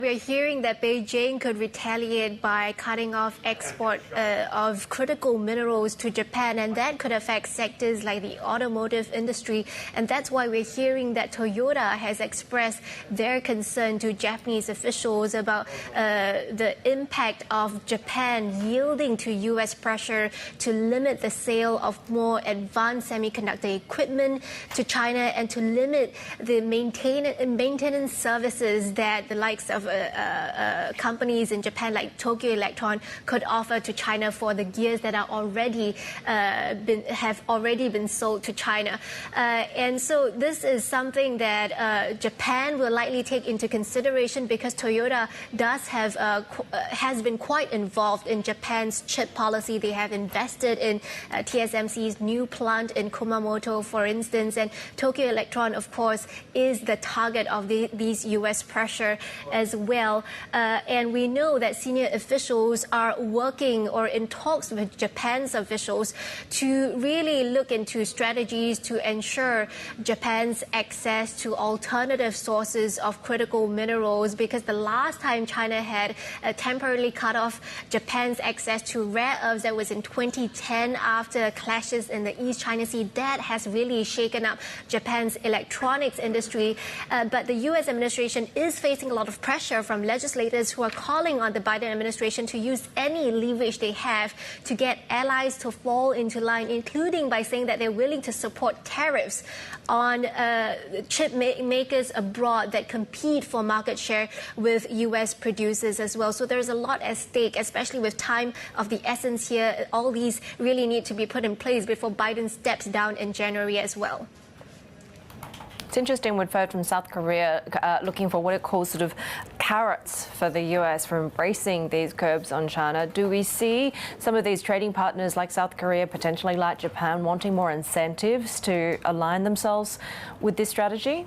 We're hearing that Beijing could retaliate by cutting off export of critical minerals to Japan, and that could affect sectors like the automotive industry. And that's why we're hearing that Toyota has expressed their concern to Japanese officials about the impact of Japan yielding to U.S. pressure to limit the sale of more advanced semiconductor equipment to China and to limit the maintenance services that the likes of companies in Japan like Tokyo Electron could offer to China for the gears that are have already been sold to China. And so this is something that Japan will likely take into consideration because Toyota has been quite involved in Japan's chip policy. They have invested in TSMC's new plant in Kumamoto, for instance, and Tokyo Electron, of course, is the target of these U.S. pressure as well. And we know that senior officials are working or in talks with Japan's officials to really look into strategies to ensure Japan's access to alternative sources of critical minerals, because the last time China had temporarily cut off Japan's access to rare earths, that was in 2010 after clashes in the East China Sea. That has really shaken up Japan's electronics industry. But the U.S. administration is facing a lot of pressure from legislators who are calling on the Biden administration to use any leverage they have to get allies to fall into line, including by saying that they're willing to support tariffs on chip makers abroad that compete for market share with U.S. producers as well. So there's a lot at stake, especially with time of the essence here. All these really need to be put in place before Biden steps down in January as well. It's interesting we've heard from South Korea looking for what it calls sort of carrots for the US for embracing these curbs on China. Do we see some of these trading partners like South Korea, potentially like Japan, wanting more incentives to align themselves with this strategy?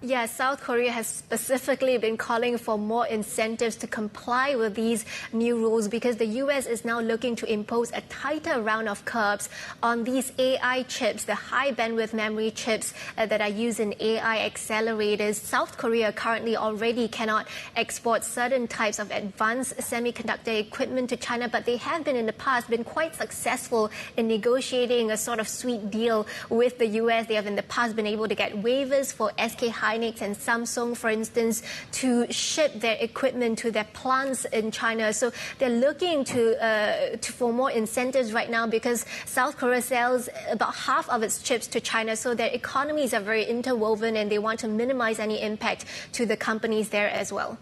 Yes, South Korea has specifically been calling for more incentives to comply with these new rules because the U.S. is now looking to impose a tighter round of curbs on these AI chips, the high bandwidth memory chips that are used in AI accelerators. South Korea currently already cannot export certain types of advanced semiconductor equipment to China, but they have been in the past been quite successful in negotiating a sort of sweet deal with the U.S. They have in the past been able to get waivers for SK Hynix and Samsung, for instance, to ship their equipment to their plants in China. So they're looking for more incentives right now because South Korea sells about half of its chips to China. So their economies are very interwoven and they want to minimize any impact to the companies there as well.